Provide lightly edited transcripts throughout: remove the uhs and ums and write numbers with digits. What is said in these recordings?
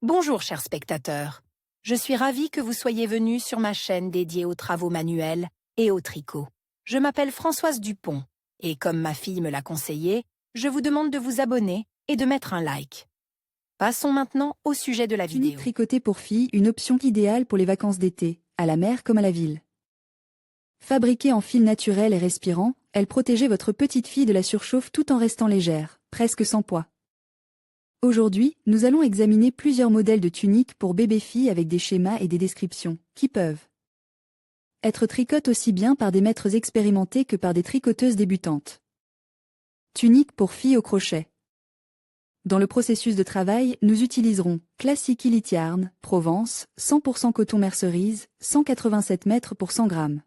Bonjour chers spectateurs, je suis ravie que vous soyez venus sur ma chaîne dédiée aux travaux manuels et au tricot. Je m'appelle Françoise Dupont et comme ma fille me l'a conseillé, je vous demande de vous abonner et de mettre un like. Passons maintenant au sujet de la vidéo. Tunique tricotée pour filles, une option idéale pour les vacances d'été, à la mer comme à la ville. Fabriquée en fil naturel et respirant, elle protégeait votre petite fille de la surchauffe tout en restant légère, presque sans poids. Aujourd'hui, nous allons examiner plusieurs modèles de tuniques pour bébés-filles avec des schémas et des descriptions, qui peuvent être tricotés aussi bien par des maîtres expérimentés que par des tricoteuses débutantes. Tunique pour filles au crochet. Dans le processus de travail, nous utiliserons Classic Elite Yarn, Provence, 100% coton mercerise, 187 mètres pour 100 grammes.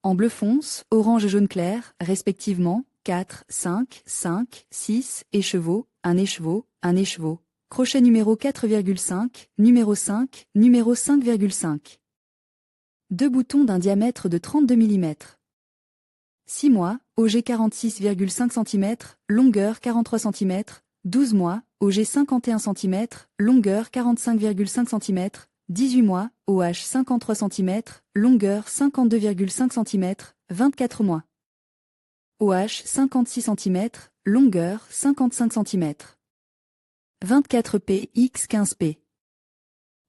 En bleu fonce, orange et jaune clair, respectivement, 4, 5, 5, 6, écheveaux, un écheveau, un écheveau. Crochet numéro 4,5, numéro 5, numéro 5,5. 2 boutons d'un diamètre de 32 mm. 6 mois, OG 46,5 cm, longueur 43 cm, 12 mois, OG 51 cm, longueur 45,5 cm, 18 mois, OH 53 cm, longueur 52,5 cm, 24 mois. OH 56 cm, longueur 55 cm. 24P x 15P.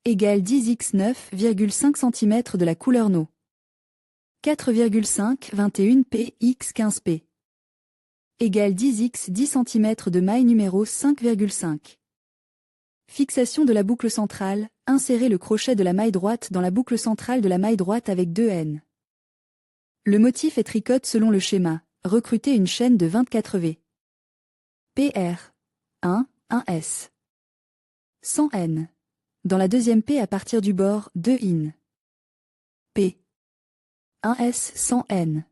Égale 10x 9,5 cm de la couleur No. 4,5 21P x 15P. Égale 10x 10 cm de maille numéro 5,5. Fixation de la boucle centrale, insérez le crochet de la maille droite dans la boucle centrale de la maille droite avec 2 N. Le motif est tricote selon le schéma, recrutez une chaîne de 24 V. PR 1 S 100 N. Dans la deuxième P à partir du bord, 2 IN. P 1 S 100 N.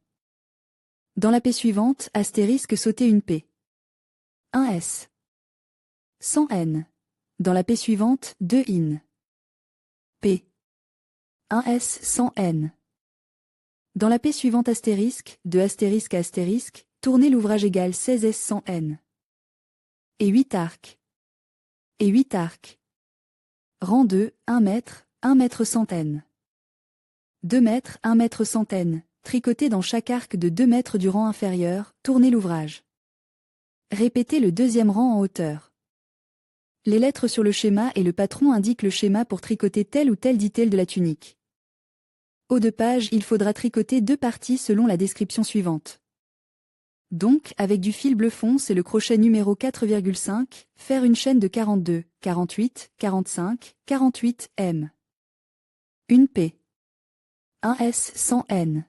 Dans la P suivante, astérisque sautez une P. 1 S 100 N. Dans la P suivante, 2 IN. P 1 S 100 N. Dans la P suivante astérisque, de astérisque à astérisque, tournez l'ouvrage égal 16 S 100 N. Et 8 arcs. Et 8 arcs. Rang 2, 1 mètre, 1 mètre centaine. 2 mètres, 1 mètre centaine, tricotez dans chaque arc de 2 mètres du rang inférieur, tournez l'ouvrage. Répétez le deuxième rang en hauteur. Les lettres sur le schéma et le patron indiquent le schéma pour tricoter tel ou tel detail de la tunique. Haut de page, il faudra tricoter 2 parties selon la description suivante. Donc, avec du fil bleu fonce et le crochet numéro 4,5, faire une chaîne de 42, 48, 45, 48 M. Une P. 1 S 100 N.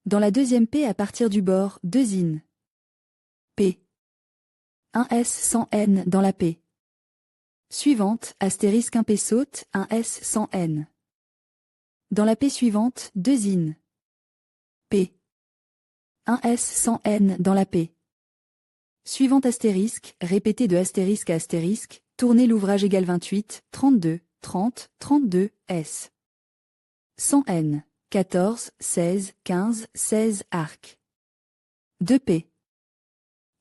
Dans la deuxième P à partir du bord, 2 IN. P. 1 S 100 N dans la P. Suivante, astérisque 1 P saute, 1 S 100 N. Dans la P suivante, 2 IN. P. 1 S 100 N dans la P. Suivante astérisque, répétez de astérisque à astérisque, tournez l'ouvrage égal 28, 32, 30, 32, S. 100 N, 14, 16, 15, 16 arcs. 2 P.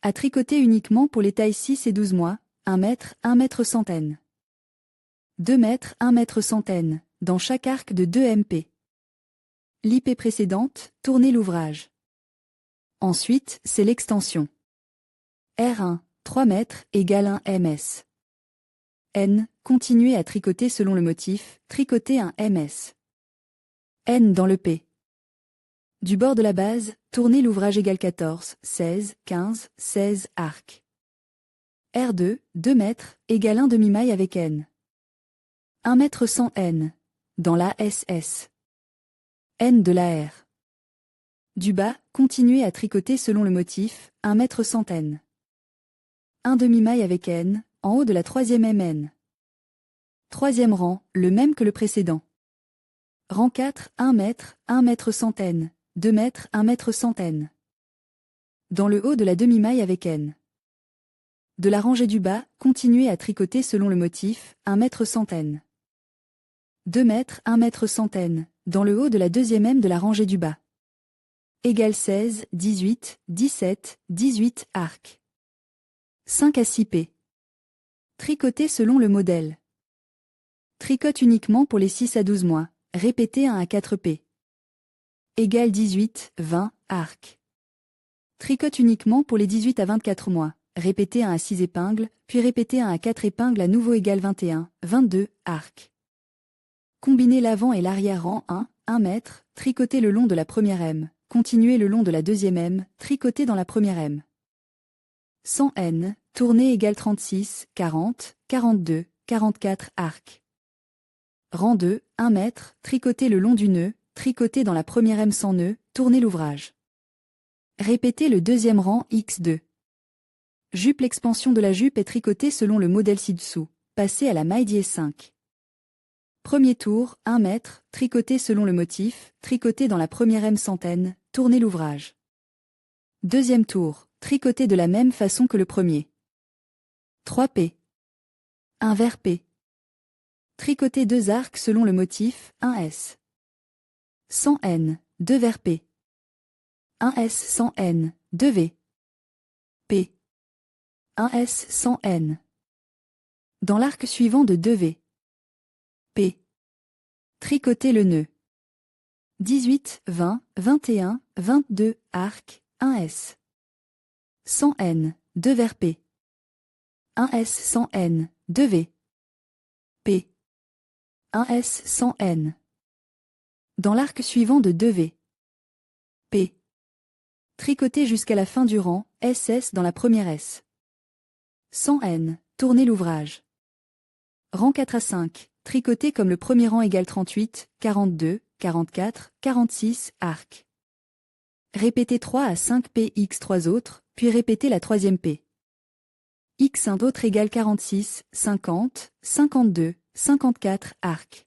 À tricoter uniquement pour les tailles 6 et 12 mois, 1 mètre centaine. 2 mètres, 1 mètre centaine, dans chaque arc de 2 MP. L'IP précédente, tournez l'ouvrage. Ensuite, c'est l'extension. R1, 3 mètres, égale 1 ms. N, continuez à tricoter selon le motif, tricotez un ms. N dans le P. Du bord de la base, tournez l'ouvrage égal 14, 16, 15, 16 arcs. R2, 2 mètres, égale 1 demi-maille avec N. 1 mètre 100 N. Dans la SS. N de la R. Du bas, continuez à tricoter selon le motif, 1 mètre centaine. 1 demi-maille avec N, en haut de la troisième MN. Troisième rang, le même que le précédent. Rang 4, 1 mètre centaine, 2 mètres, 1 mètre centaine. Dans le haut de la demi-maille avec N. De la rangée du bas, continuez à tricoter selon le motif, 1 mètre centaine. 2 mètres, 1 mètre centaine, dans le haut de la deuxième M de la rangée du bas. Égale 16, 18, 17, 18 arcs. 5 à 6 P. Tricoter selon le modèle. Tricote uniquement pour les 6 à 12 mois. Répétez 1 à 4 P. Égale 18, 20, arc. Tricote uniquement pour les 18 à 24 mois. Répétez 1 à 6 épingles, puis répétez 1 à 4 épingles à nouveau égale 21, 22, arc. Combinez l'avant et l'arrière rang 1 mètre, tricotez le long de la première M. Continuez le long de la deuxième M, tricotez dans la première M. 100 N, tournée égale 36, 40, 42, 44, arc. Rang 2, 1 mètre, tricotez le long du nœud, tricotez dans la première M sans nœud, tournez l'ouvrage. Répétez le deuxième rang X2. Jupe. L'expansion de la jupe est tricotée selon le modèle ci-dessous. Passez à la maille dièse 5. Premier tour, 1 mètre, tricotez selon le motif, tricotez dans la première M centaine, tournez l'ouvrage. Deuxième tour, tricotez de la même façon que le premier. 3 P. 1 vers P. Tricotez 2 arcs selon le motif, 1 S. 100 N, 2 vers P. 1 S 100 N, 2 V. P. 1 S 100 N. Dans l'arc suivant de 2 V. P. Tricotez le nœud. 18, 20, 21, 22, arc, 1 S. 100 N, 2 vers P. 1 S 100 N, 2 V. P. 1 S 100 N. Dans l'arc suivant de 2 V. P. Tricotez jusqu'à la fin du rang, SS dans la première S. 100 N, tournez l'ouvrage. Rang 4 à 5, tricotez comme le premier rang égale 38, 42, 44, 46, arc. Répétez 3 à 5 P X 3 autres, puis répétez la troisième P. X 1 d'autres égale 46, 50, 52, 54, arc.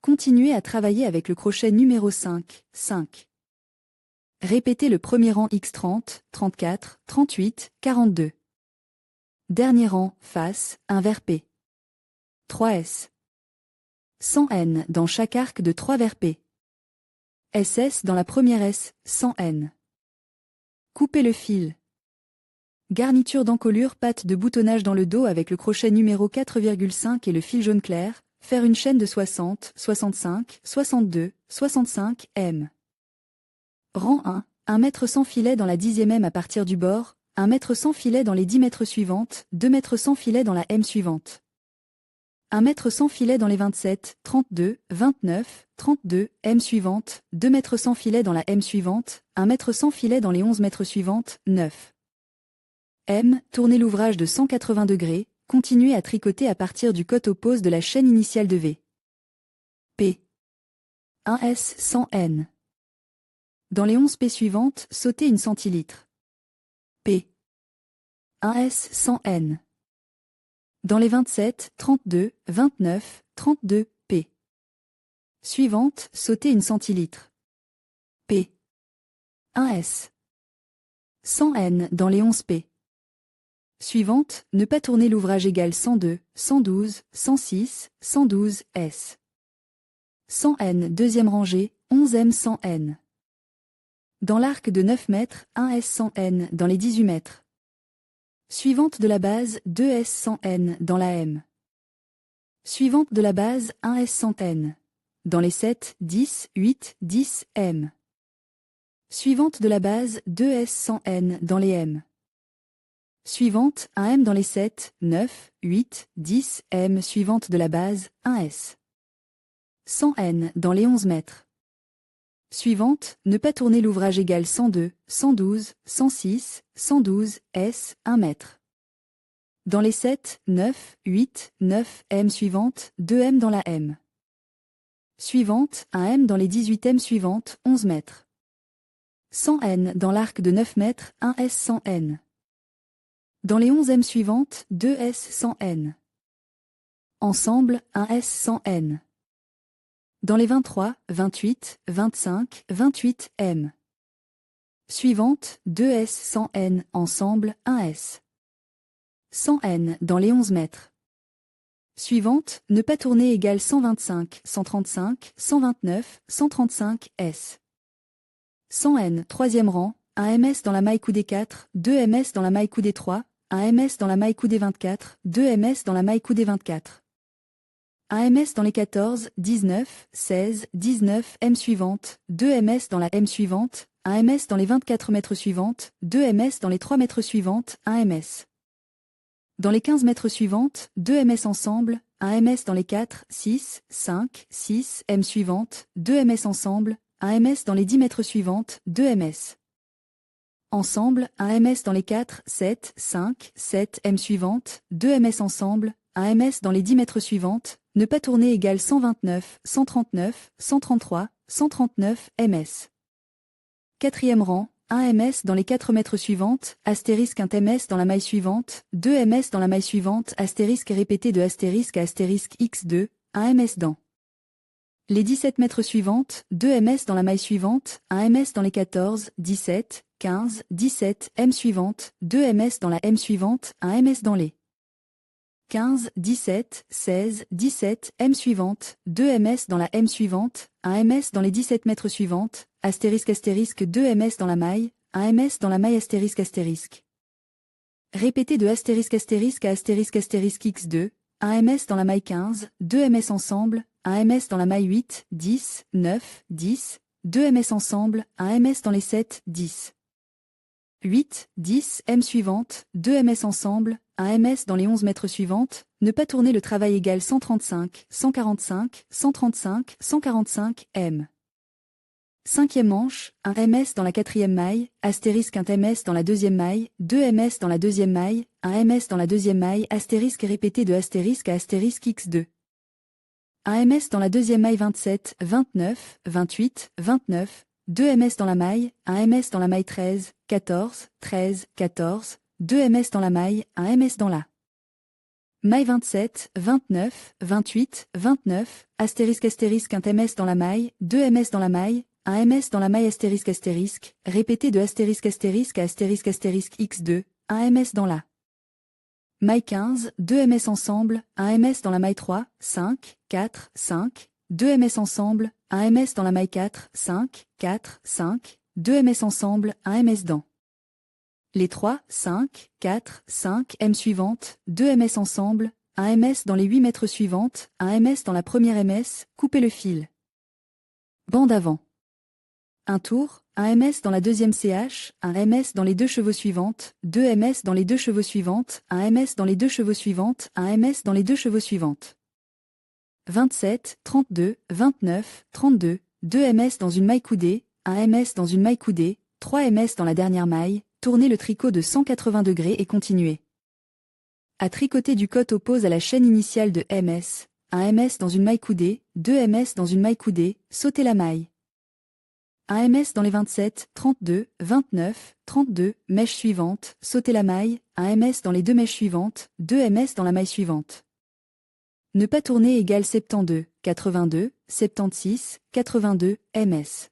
Continuez à travailler avec le crochet numéro 5, 5. Répétez le premier rang X 30, 34, 38, 42. Dernier rang, face, 1 vers P. 3 S. 100 N dans chaque arc de 3 vers P. SS dans la première S, 100 N. Coupez le fil. Garniture d'encolure patte de boutonnage dans le dos avec le crochet numéro 4,5 et le fil jaune clair, faire une chaîne de 60, 65, 62, 65 M. Rang 1, 1 mètre sans filet dans la 10e M à partir du bord, 1 mètre sans filet dans les 10 mètres suivantes, 2 mètres sans filet dans la M suivante. 1 mètre sans filet dans les 27, 32, 29, 32, M suivante, 2 mètres sans filet dans la M suivante, 1 mètre sans filet dans les 11 mètres suivantes, 9. M, tournez l'ouvrage de 180 degrés, continuez à tricoter à partir du côté oppose de la chaîne initiale de V. P. 1 S 100 N. Dans les 11 P suivantes, sautez une centilitre. P. 1 S 100 N. Dans les 27, 32, 29, 32, P. Suivante, sautez une centilitre. P. 1 S. 100 N dans les 11 P. Suivante, ne pas tourner l'ouvrage égale 102, 112, 106, 112, S. 100 N deuxième rangée, 11 M 100 N. Dans l'arc de 9 mètres, 1 S 100 N dans les 18 mètres. Suivante de la base, 2 S 100 N dans la M. Suivante de la base, 1 S 100 N. Dans les 7, 10, 8, 10 M. Suivante de la base, 2 S 100 N dans les M. Suivante, 1 M dans les 7, 9, 8, 10 M. Suivante de la base, 1 S. 100 N dans les 11 mètres. Suivante, ne pas tourner l'ouvrage égale 102, 112, 106, 112, S, 1 mètre. Dans les 7, 9, 8, 9 M. Suivante, 2 M dans la M. Suivante, 1 M dans les 18 M. Suivante, 11 mètres. 100 N dans l'arc de 9 mètres, 1 S 100 N. Dans les 11 M suivantes, 2 S 100 N. Ensemble, 1 S 100 N. Dans les 23, 28, 25, 28 M. Suivante, 2 S 100 N. Ensemble, 1 S. 100 N dans les 11 mètres. Suivante, ne pas tourner égale 125, 135, 129, 135 S. 100 N troisième rang, 1 MS dans la maille coudée 4, 2 MS dans la maille coudée 3, 1 ms dans la maille coudée 24, 2 ms dans la maille coudée 24. 1 ms dans les 14, 19, 16, 19 m suivantes, 2 ms dans la m suivante, 1 ms dans les 24 mètres suivantes, 2 ms dans les 3 mètres suivantes, 1 ms. Dans les 15 mètres suivantes, 2 ms ensemble, 1 ms dans les 4, 6, 5, 6 m suivantes, 2 ms ensemble, 1 ms dans les 10 mètres suivantes, 2 ms. Ensemble, 1 ms dans les 4, 7, 5, 7 m suivantes, 2 ms ensemble, 1 ms dans les 10 mètres suivantes, ne pas tourner égale 129, 139, 133, 139 ms. Quatrième rang, 1 ms dans les 4 mètres suivantes, astérisque 1 ms dans la maille suivante, 2 ms dans la maille suivante, astérisque répété de astérisque à astérisque x2, 1 ms dans les 17 mètres suivantes, 2 ms dans la maille suivante, 1 ms dans les 14, 17, 15, 17 m suivantes, 2 ms dans la m suivante, 1 ms dans les 15, 17, 16, 17 m suivantes, 2 ms dans la m suivante, 1 ms dans les 17 mètres suivantes, astérisque astérisque 2 ms dans la maille, 1 ms dans la maille astérisque astérisque. Répété de astérisque astérisque à astérisque astérisque x2, 1 ms dans la maille 15, 2 ms ensemble, 1 ms dans la maille 8, 10, 9, 10, 2 ms ensemble, 1 ms dans les 7, 10. 8, 10 m suivantes, 2 ms ensemble, 1 ms dans les 11 mètres suivantes, ne pas tourner le travail égale 135, 145, 135, 145 m. Cinquième manche, 1 ms dans la quatrième maille, astérisque 1 ms dans la deuxième maille, 2 ms dans la deuxième maille, 1 ms dans la deuxième maille, astérisque répété de astérisque à astérisque x2. 1 ms dans la deuxième maille 27, 29, 28, 29, 2 ms dans la maille, 1 ms dans la maille 13, 14, 13, 14, 2 ms dans la maille, 1 ms dans la maille 27, 29, 28, 29, astérisque astérisque 1 ms dans la maille, 2 ms dans la maille, 1 ms dans la maille astérisque astérisque, répété de astérisque astérisque à astérisque astérisque x2, 1 ms dans la maille 15, 2 ms ensemble, 1 ms dans la maille 3, 5, 4, 5, 2 ms ensemble, 1 ms dans la maille 4, 5, 4, 5, 2 ms ensemble, 1 ms dans les 3, 5, 4, 5 m suivantes, 2 ms ensemble, 1 ms dans les 8 mètres suivantes, 1 ms dans la première ms, coupez le fil. Bande avant. Un tour, 1 ms dans la deuxième CH, 1 ms dans les 2 chevaux suivantes, 2 ms dans les 2 chevaux suivantes, 1 ms dans les 2 chevaux suivantes, 1 ms dans les 2 chevaux suivantes. 27, 32, 29, 32, 2 ms dans une maille coudée, 1 ms dans une maille coudée, 3 ms dans la dernière maille, tournez le tricot de 180 degrés et continuez à tricoter du côté oppose à la chaîne initiale de ms, 1 ms dans une maille coudée, 2 ms dans une maille coudée, sautez la maille. 1 ms dans les 27, 32, 29, 32, mèches suivantes, sautez la maille, 1 ms dans les 2 mèches suivantes, 2 ms dans la maille suivante. Ne pas tourner égale 72, 82, 76, 82, ms.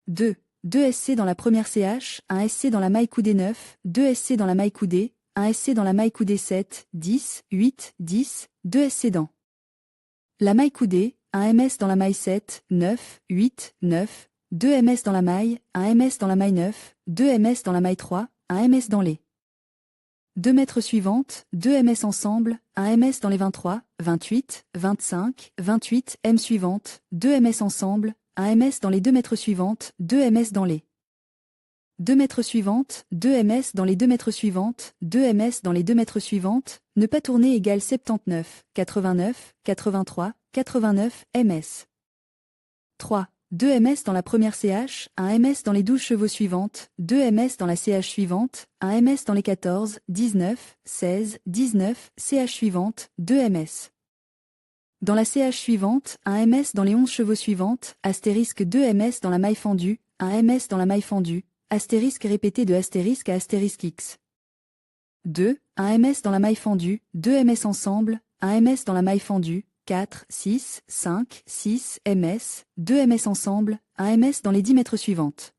2. 2 SC dans la première CH, 1 SC dans la maille coudée 9, 2 SC dans la maille coudée, 1 SC dans la maille coudée 7, 10, 8, 10, 2 SC dans la maille coudée, 1 ms dans la maille 7, 9, 8, 9, 2 ms dans la maille, 1 ms dans la maille 9, 2 ms dans la maille 3, 1 ms dans les 2 mètres suivantes, 2 ms ensemble, 1 ms dans les 23, 28, 25, 28 m suivantes, 2 ms ensemble, 1 ms dans les 2 mètres suivantes, 2 ms dans les 2 mètres suivantes, 2 ms dans les 2 mètres suivantes, 2 ms dans les 2 mètres suivantes, ne pas tourner égale 79, 89, 83, 89 ms. 3. 2 ms dans la première CH, 1 ms dans les 12 chevaux suivantes, 2 ms dans la CH suivante, 1 ms dans les 14, 19, 16, 19 CH suivante, 2 ms. Dans la CH suivante, 1 ms dans les 11 chevaux suivantes, astérisque 2 ms dans la maille fendue, 1 ms dans la maille fendue, astérisque répété de astérisque à astérisque x. 2, 1 ms dans la maille fendue, 2 ms ensemble, 1 ms dans la maille fendue, 4, 6, 5, 6 ms, 2 ms ensemble, 1 ms dans les 10 mètres suivantes.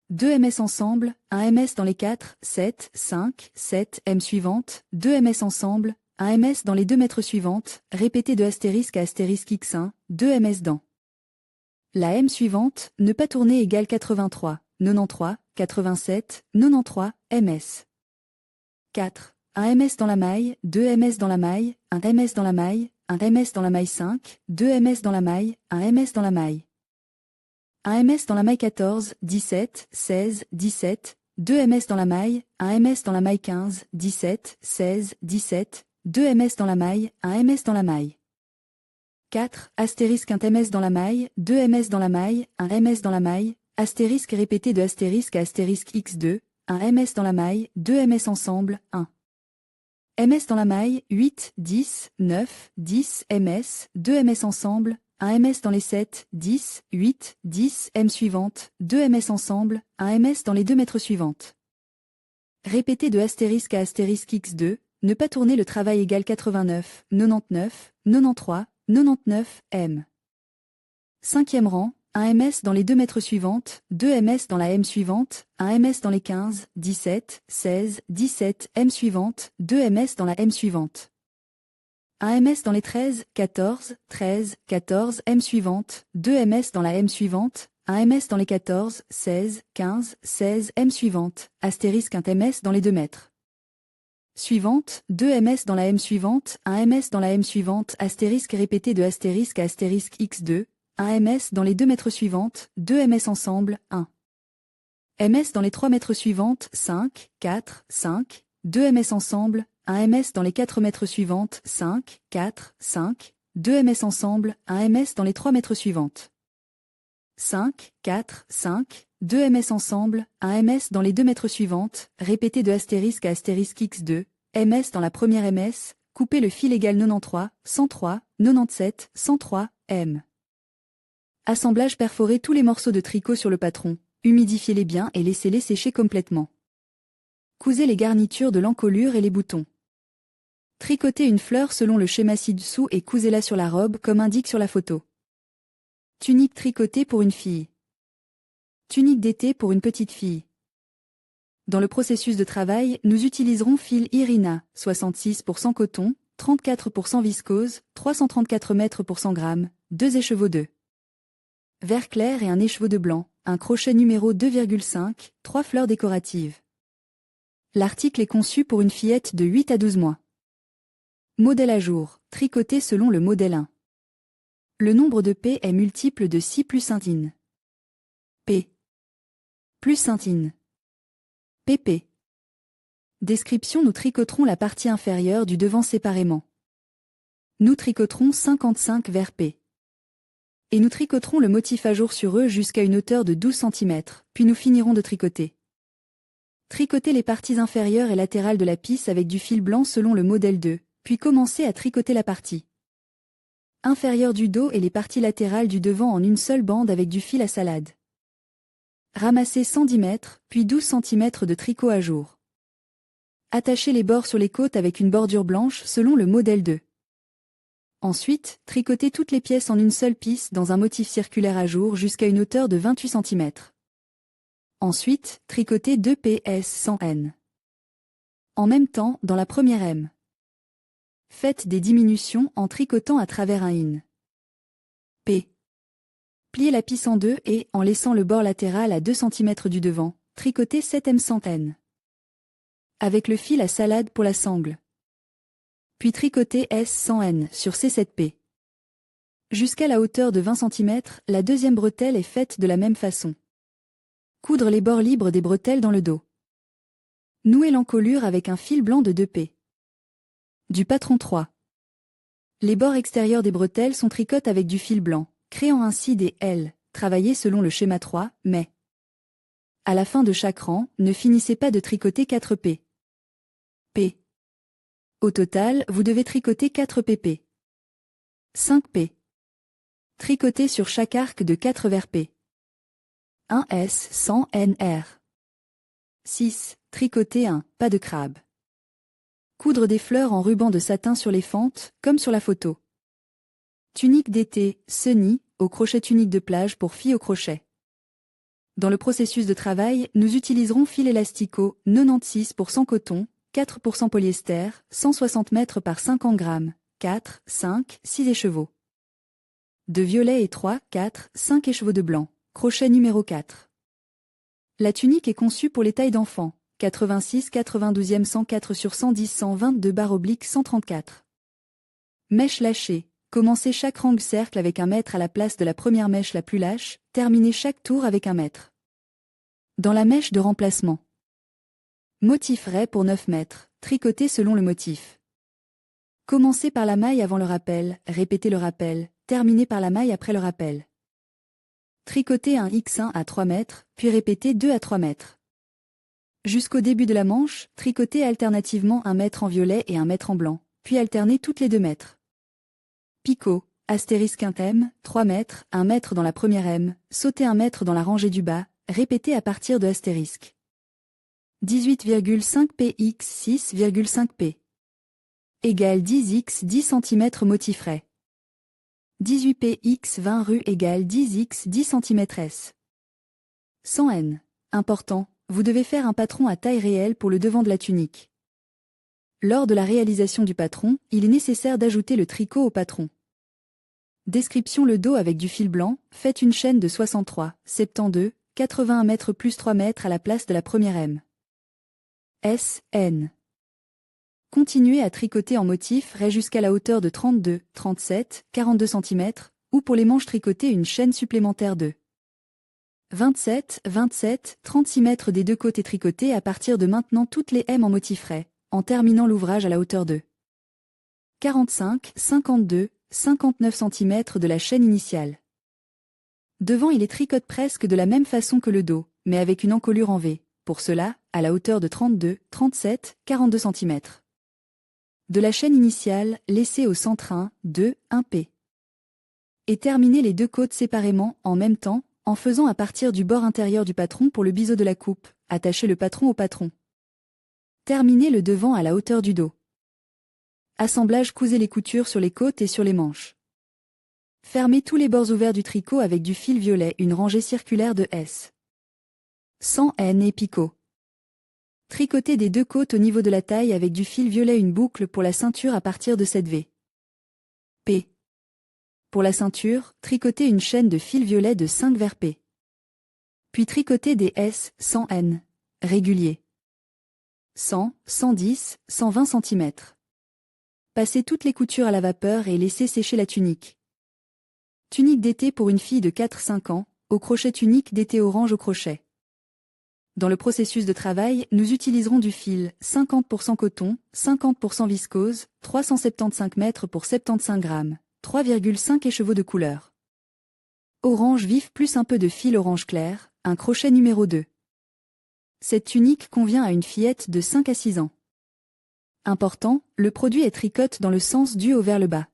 2 ms ensemble, 1 ms dans les 4, 7, 5, 7 m suivantes, 2 ms ensemble, 1 ms dans les 2 mètres suivantes, répété de astérisque à astérisque x1, 2 ms dans la m suivante, ne pas tourner égale 83, 93, 87, 93 ms. 4. 1 ms dans la maille, 2 ms dans la maille, 1 ms dans la maille, 1 ms dans la maille 5, 2 ms dans la maille, 1 ms dans la maille. 1 ms dans la maille 14, 17, 16, 17, 2 ms dans la maille, 1 ms dans la maille 15, 17, 16, 17, 2 ms dans la maille, 1 ms dans la maille. 4. Astérisque 1 ms dans la maille, 2 ms dans la maille, 1 ms dans la maille, astérisque répété de astérisque à astérisque x2, 1 ms dans la maille, 2 ms ensemble, 1. ms dans la maille, 8, 10, 9, 10 ms, 2 ms ensemble, 1 ms dans les 7, 10, 8, 10 m suivantes, 2 ms ensemble, 1 ms dans les 2 mètres suivantes. Répété de astérisque à astérisque x2, ne pas tourner le travail égale 89, 99, 93, 99 m. 5e rang, 1 ms dans les 2 mètres suivantes, 2 ms dans la m suivante, 1 ms dans les 15, 17, 16, 17 m suivantes, 2 ms dans la m suivante. 1 ms dans les 13, 14, 13, 14 m suivantes, 2 ms dans la m suivante, 1 ms dans les 14, 16, 15, 16 m suivantes, astérisque 1 ms dans les 2 mètres. Suivante, 2 ms dans la m suivante, 1 ms dans la m suivante, astérisque répété de astérisque à astérisque x2, 1 ms dans les 2 mètres suivantes, 2 ms ensemble, 1. ms dans les 3 mètres suivantes, 5, 4, 5, 2 ms ensemble, 1 ms dans les 4 mètres suivantes, 5, 4, 5, 2 ms ensemble, 1 ms dans les 3 mètres suivantes. 5, 4, 5, 2 ms ensemble, 1 ms dans les 2 mètres suivantes, répété de astérisque à astérisque x2, ms dans la première ms, coupez le fil égal 93, 103, 97, 103, m. Assemblage perforez tous les morceaux de tricot sur le patron, humidifiez-les bien et laissez-les sécher complètement. Cousez les garnitures de l'encolure et les boutons. Tricotez une fleur selon le schéma ci-dessous et cousez-la sur la robe comme indique sur la photo. Tunique tricotée pour une fille. Tunique d'été pour une petite fille. Dans le processus de travail, nous utiliserons fil Irina, 66% coton, 34% viscose, 334 mètres pour 100 grammes, 2 écheveaux de vert clair et un écheveau de blanc, un crochet numéro 2,5, 3 fleurs décoratives. L'article est conçu pour une fillette de 8 à 12 mois. Modèle à jour, tricoté selon le modèle 1. Le nombre de P est multiple de 6 plus 1 in. P plus 1 in. PP. Description: nous tricoterons la partie inférieure du devant séparément. Nous tricoterons 55 vers P. Et nous tricoterons le motif à jour sur eux jusqu'à une hauteur de 12 cm, puis nous finirons de tricoter. Tricotez les parties inférieures et latérales de la pisse avec du fil blanc selon le modèle 2, puis commencez à tricoter la partie inférieure du dos et les parties latérales du devant en une seule bande avec du fil à salade. Ramassez 110 mètres, puis 12 cm de tricot à jour. Attachez les bords sur les côtes avec une bordure blanche selon le modèle 2. Ensuite, tricotez toutes les pièces en une seule pisse dans un motif circulaire à jour jusqu'à une hauteur de 28 cm. Ensuite, tricotez 2 PS sans N. En même temps, dans la première M. Faites des diminutions en tricotant à travers un in. P. Pliez la pisse en deux et, en laissant le bord latéral à 2 cm du devant, tricotez 7 M sans N. Avec le fil à salade pour la sangle. Puis tricotez S sans N sur C7P. Jusqu'à la hauteur de 20 cm, la deuxième bretelle est faite de la même façon. Coudre les bords libres des bretelles dans le dos. Nouer l'encolure avec un fil blanc de 2P. Du patron 3. Les bords extérieurs des bretelles sont tricotés avec du fil blanc, créant ainsi des L, travaillés selon le schéma 3, mais à la fin de chaque rang, ne finissez pas de tricoter 4P. P. Au total, vous devez tricoter 4 pp. 5 P. Tricotez sur chaque arc de 4 vers P. 1 S sans NR. 6. Tricoter un pas de crabe. Coudre des fleurs en ruban de satin sur les fentes, comme sur la photo. Tunique d'été, Sunny, au crochet tunique de plage pour filles au crochet. Dans le processus de travail, nous utiliserons fil élastico, 96% coton, 4% polyester, 160 mètres par 50 grammes, 4, 5, 6 écheveaux. De violet et 3, 4, 5 écheveaux de blanc, crochet numéro 4. La tunique est conçue pour les tailles d'enfants, 86 92e 104 sur 110 122/134. Mèche lâchée. Commencez chaque rang cercle avec 1 mètre à la place de la première mèche la plus lâche, terminez chaque tour avec 1 mètre. Dans la mèche de remplacement. Motif ray pour 9 mètres, tricotez selon le motif. Commencez par la maille avant le rappel, répétez le rappel, terminez par la maille après le rappel. Tricotez un X1 à 3 mètres, puis répétez 2 à 3 mètres. Jusqu'au début de la manche, tricotez alternativement 1 mètre en violet et 1 mètre en blanc, puis alternez toutes les 2 mètres. Picot, astérisque 1 M, 3 mètres, 1 mètre dans la première M, sautez 1 mètre dans la rangée du bas, répétez à partir de astérisque. 18,5 px 6,5 p égale 10x 10 cm motif ray. 18 px 20 rue égale 10x 10 cm s. 100 n. Important, vous devez faire un patron à taille réelle pour le devant de la tunique. Lors de la réalisation du patron, il est nécessaire d'ajouter le tricot au patron. Description: le dos avec du fil blanc, faites une chaîne de 63, 72, 81 mètres plus 3 mètres à la place de la première M. S, N. Continuez à tricoter en motif ray jusqu'à la hauteur de 32, 37, 42 cm, ou pour les manches tricotez une chaîne supplémentaire de 27, 27, 36 mètres des deux côtés tricotés à partir de maintenant toutes les M en motif ray, en terminant l'ouvrage à la hauteur de 45, 52, 59 cm de la chaîne initiale. Devant il est tricote presque de la même façon que le dos, mais avec une encolure en V, pour cela, à la hauteur de 32, 37, 42 cm. De la chaîne initiale, laissez au centre 1, 2, 1 P. Et terminez les deux côtes séparément, en même temps, en faisant à partir du bord intérieur du patron pour le biseau de la coupe, attachez le patron au patron. Terminez le devant à la hauteur du dos. Assemblage: cousez les coutures sur les côtes et sur les manches. Fermez tous les bords ouverts du tricot avec du fil violet, une rangée circulaire de S. 100 N et picot. Tricotez des deux côtes au niveau de la taille avec du fil violet, une boucle pour la ceinture à partir de cette V. P. Pour la ceinture, tricotez une chaîne de fil violet de 5 vers P. Puis tricotez des S, 100 N, réguliers. 100, 110, 120 cm. Passez toutes les coutures à la vapeur et laissez sécher la tunique. Tunique d'été pour une fille de 4-5 ans, au crochet, tunique d'été orange au crochet. Dans le processus de travail, nous utiliserons du fil 50% coton, 50% viscose, 375 mètres pour 75 grammes, 3,5 écheveaux de couleur. Orange vif plus un peu de fil orange clair, un crochet numéro 2. Cette tunique convient à une fillette de 5 à 6 ans. Important, le produit est tricote dans le sens du haut vers le bas.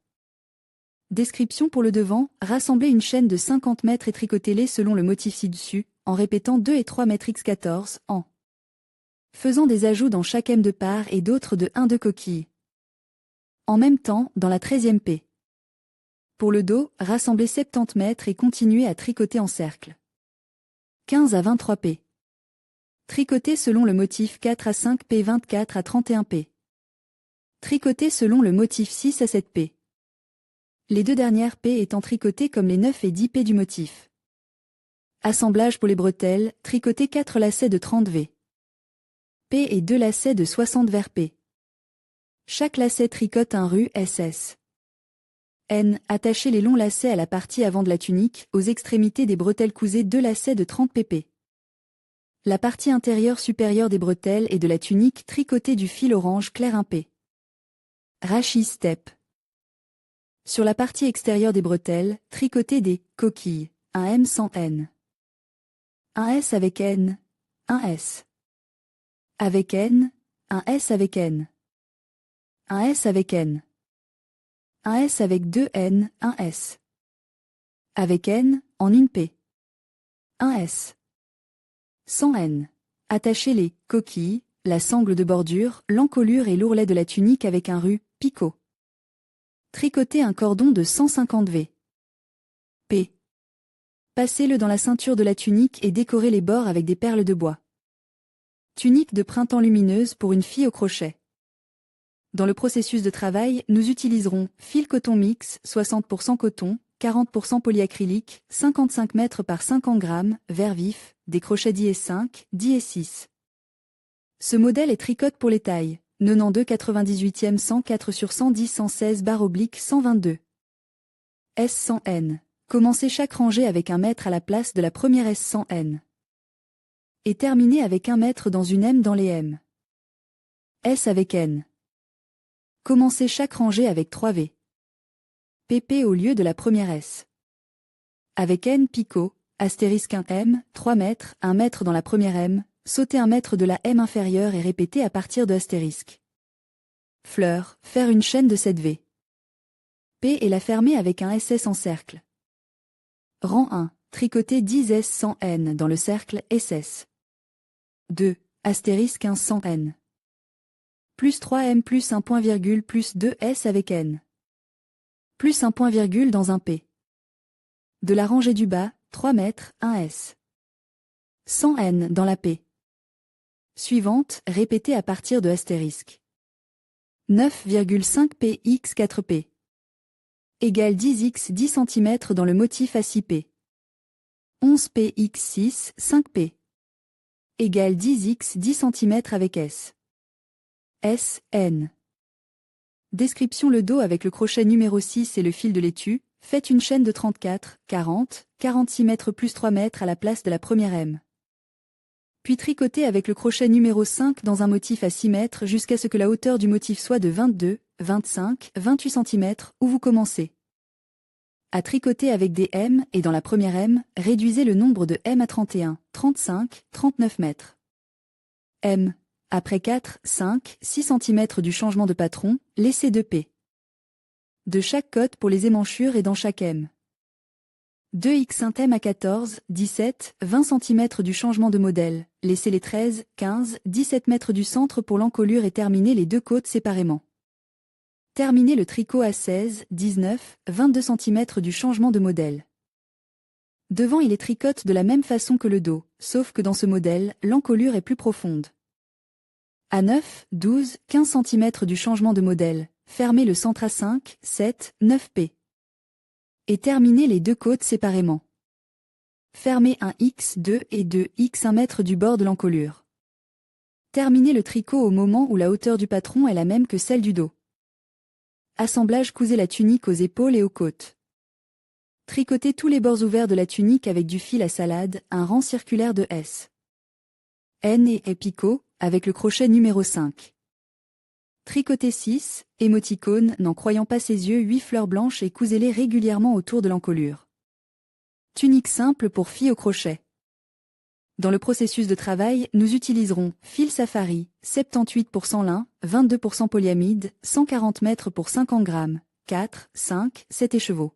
Description: pour le devant, rassemblez une chaîne de 50 mètres et tricotez-les selon le motif ci-dessus, en répétant 2 et 3 mètres x14, en faisant des ajouts dans chaque M de part et d'autres de 1 de coquille. En même temps, dans la 13e P. Pour le dos, rassemblez 70 mètres et continuez à tricoter en cercle. 15 à 23 P. Tricotez selon le motif 4 à 5 P, 24 à 31 P. Tricotez selon le motif 6 à 7 P. Les deux dernières P étant tricotées comme les 9 et 10 P du motif. Assemblage: pour les bretelles, tricotez 4 lacets de 30 V. P et 2 lacets de 60 vers P. Chaque lacet tricote un rue SS. N. Attachez les longs lacets à la partie avant de la tunique, aux extrémités des bretelles cousez 2 lacets de 30 pp. La partie intérieure supérieure des bretelles et de la tunique tricotez du fil orange clair 1 P. Rachis step. Sur la partie extérieure des bretelles, tricotez des coquilles, un M sans N. Un S avec N, un S. Avec N, un S avec N. Un S avec N. Un S avec 2 N, un S. Avec N, en une P. Un S. Sans N. Attachez les coquilles, la sangle de bordure, l'encolure et l'ourlet de la tunique avec un rue, picot. Tricotez un cordon de 150 V. P. Passez-le dans la ceinture de la tunique et décorez les bords avec des perles de bois. Tunique de printemps lumineuse pour une fille au crochet. Dans le processus de travail, nous utiliserons fil coton mix, 60% coton, 40% polyacrylique, 55 mètres par 50 grammes, vert vif, des crochets 10 et 5, 10 et 6. Ce modèle est tricote pour les tailles 92 98e 104 sur 110 116 /122. S100N. Commencez chaque rangée avec 1 mètre à la place de la première S100N. Et terminez avec 1 mètre dans une M dans les M. S avec N. Commencez chaque rangée avec 3 V. PP au lieu de la première S. Avec N picot, astérisque 1 M, 3 mètres, 1 mètre dans la première M, sautez 1 mètre de la M inférieure et répétez à partir de astérisque. Fleur, faire une chaîne de 7 V. P et la fermer avec un SS en cercle. Rang 1, tricoter 10 S 100 N dans le cercle SS. 2, astérisque 1 100 N. Plus 3 M plus 1 point virgule plus 2 S avec N. Plus 1 point virgule dans un P. De la rangée du bas, 3 mètres, 1 S. 100 N dans la P. Suivante, répétez à partir de astérisque. 9,5 P x 4 P. Égale 10 x 10 cm dans le motif à 6 P. 11 P x 6, 5 P. Égale 10 x 10 cm avec S. S, N. Description: le dos avec le crochet numéro 6 et le fil de l'étui, faites une chaîne de 34, 40, 46 mètres plus 3 mètres à la place de la première M. Puis tricotez avec le crochet numéro 5 dans un motif à 6 mètres jusqu'à ce que la hauteur du motif soit de 22, 25, 28 cm où vous commencez. À tricoter avec des M et dans la première M, réduisez le nombre de M à 31, 35, 39 mètres. M. Après 4, 5, 6 cm du changement de patron, laissez 2 P. De chaque côté pour les émanchures et dans chaque M. 2x1 M à 14, 17, 20 cm du changement de modèle, laissez les 13, 15, 17 mètres du centre pour l'encolure et terminez les deux côtes séparément. Terminez le tricot à 16, 19, 22 cm du changement de modèle. Devant il est tricote de la même façon que le dos, sauf que dans ce modèle, l'encolure est plus profonde. À 9, 12, 15 cm du changement de modèle, fermez le centre à 5, 7, 9 P. Et terminez les deux côtes séparément. Fermez un X, 2 et 2 X 1 mètre du bord de l'encolure. Terminez le tricot au moment où la hauteur du patron est la même que celle du dos. Assemblage: cousez la tunique aux épaules et aux côtes. Tricotez tous les bords ouverts de la tunique avec du fil à salade, un rang circulaire de S. N et picot, avec le crochet numéro 5. Tricotez 6, émoticône, n'en croyant pas ses yeux, 8 fleurs blanches et cousez-les régulièrement autour de l'encolure. Tunique simple pour filles au crochet. Dans le processus de travail, nous utiliserons fil safari, 78% lin, 22% polyamide, 140 mètres pour 50 grammes, 4, 5, 7 écheveaux.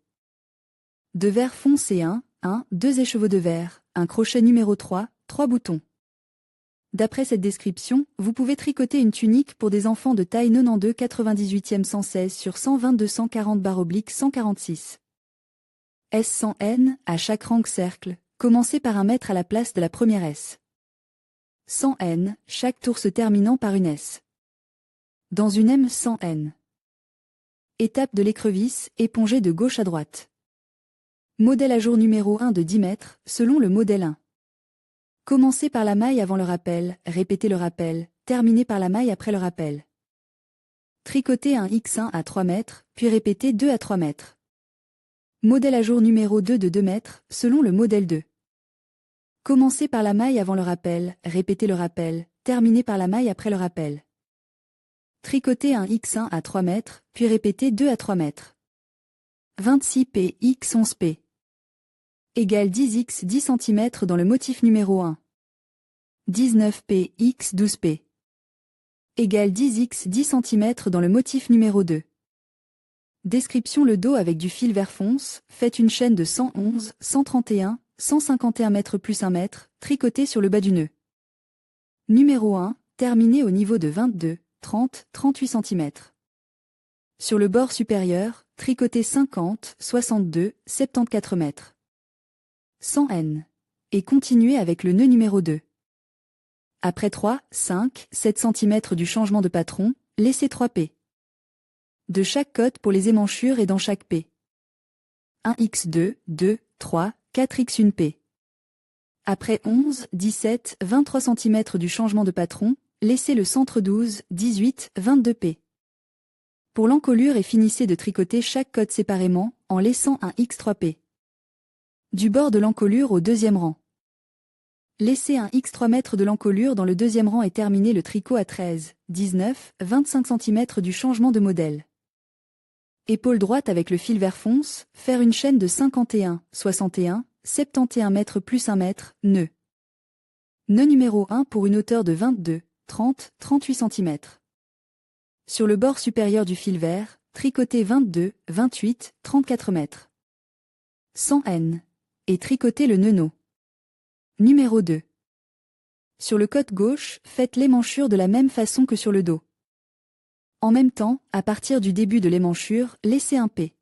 De vert foncé 1, 2 écheveaux de vert, un crochet numéro 3, 3 boutons. D'après cette description, vous pouvez tricoter une tunique pour des enfants de taille 92 98e 116 sur 120 240 /146. S100N, à chaque rang cercle, commencez par 1 mètre à la place de la première S. 100N, chaque tour se terminant par une S. Dans une M 100N. Étape de l'écrevisse, épongée de gauche à droite. Modèle à jour numéro 1 de 10 mètres, selon le modèle 1. Commencez par la maille avant le rappel, répétez le rappel, terminez par la maille après le rappel. Tricotez un X1 à 3 mètres, puis répétez 2 à 3 mètres. Modèle à jour numéro 2 de 2 mètres, selon le modèle 2. Commencez par la maille avant le rappel, répétez le rappel, terminez par la maille après le rappel. Tricotez un X1 à 3 mètres, puis répétez 2 à 3 mètres. 26 P x 11 P. Égale 10 x 10 cm dans le motif numéro 1. 19 P x 12 P. Égale 10 x 10 cm dans le motif numéro 2. Description: le dos avec du fil vert fonce, faites une chaîne de 111, 131, 151 mètres plus 1 mètre, tricotez sur le bas du nœud. Numéro 1, terminez au niveau de 22, 30, 38 cm. Sur le bord supérieur, tricotez 50, 62, 74 mètres. 100 N. Et continuez avec le nœud numéro 2. Après 3, 5, 7 cm du changement de patron, laissez 3 P. De chaque côté pour les émanchures et dans chaque P. 1x2, 2, 3, 4x1 P. Après 11, 17, 23 cm du changement de patron, laissez le centre 12, 18, 22 p. Pour l'encolure et finissez de tricoter chaque côte séparément, en laissant un x3p. Du bord de l'encolure au deuxième rang. Laissez un x3 mètres de l'encolure dans le deuxième rang et terminez le tricot à 13, 19, 25 cm du changement de modèle. Épaule droite avec le fil vert fonce, faire une chaîne de 51, 61, 71 mètres plus 1 mètre, nœud. Nœud numéro 1 pour une hauteur de 22, 30, 38 cm. Sur le bord supérieur du fil vert, tricotez 22, 28, 34 mètres. 100 N. Et tricotez le nœud no. Numéro 2. Sur le côté gauche, faites l'émanchure de la même façon que sur le dos. En même temps, à partir du début de l'émanchure, laissez un P.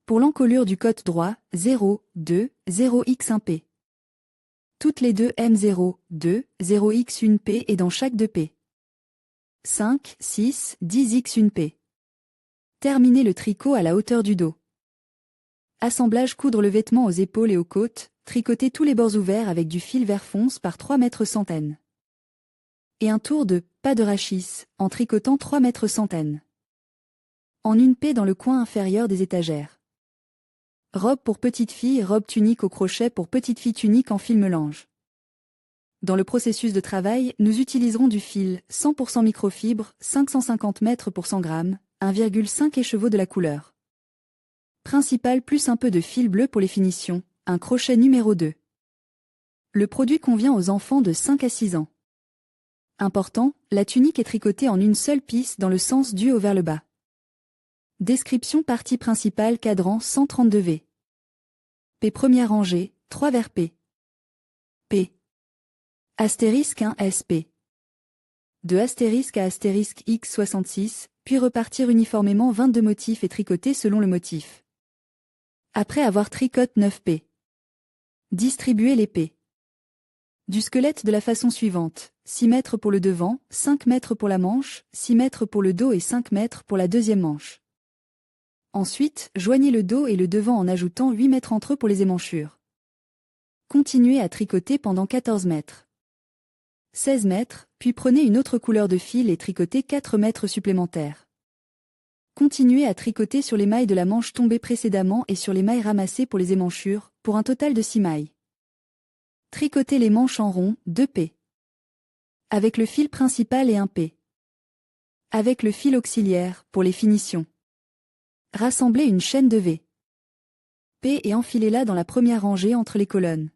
Pour l'encolure du côté droit, 0, 2, 0x1 P. Toutes les deux M0, 2, 0x1 P et dans chaque 2 P. 5, 6, 10x1 P. Terminez le tricot à la hauteur du dos. Assemblage coudre le vêtement aux épaules et aux côtes, tricotez tous les bords ouverts avec du fil vert fonce par 3 mètres centaines. Et un tour de pas de rachis, en tricotant 3 mètres centaines. En une paix dans le coin inférieur des étagères. Robe pour petite fille, robe tunique au crochet pour petite fille tunique en fil mélange. Dans le processus de travail, nous utiliserons du fil 100% microfibre, 550 mètres pour 100 grammes, 1,5 écheveau de la couleur. Principal plus un peu de fil bleu pour les finitions, un crochet numéro 2. Le produit convient aux enfants de 5 à 6 ans. Important, la tunique est tricotée en une seule pisse dans le sens du haut vers le bas. Description partie principale cadran 132 V. P première rangée, 3 vers P. P. Astérisque 1 SP. De astérisque à astérisque X66, puis repartir uniformément 22 motifs et tricoter selon le motif. Après avoir tricoté 9 P. Distribuez les P. Du squelette de la façon suivante, 6 mètres pour le devant, 5 mètres pour la manche, 6 mètres pour le dos et 5 mètres pour la deuxième manche. Ensuite, joignez le dos et le devant en ajoutant 8 mètres entre eux pour les émanchures. Continuez à tricoter pendant 14 mètres. 16 mètres, puis prenez une autre couleur de fil et tricotez 4 mètres supplémentaires. Continuez à tricoter sur les mailles de la manche tombée précédemment et sur les mailles ramassées pour les émanchures, pour un total de 6 mailles. Tricotez les manches en rond, 2 P. Avec le fil principal et un P. Avec le fil auxiliaire, pour les finitions. Rassemblez une chaîne de V. P et enfilez-la dans la première rangée entre les colonnes.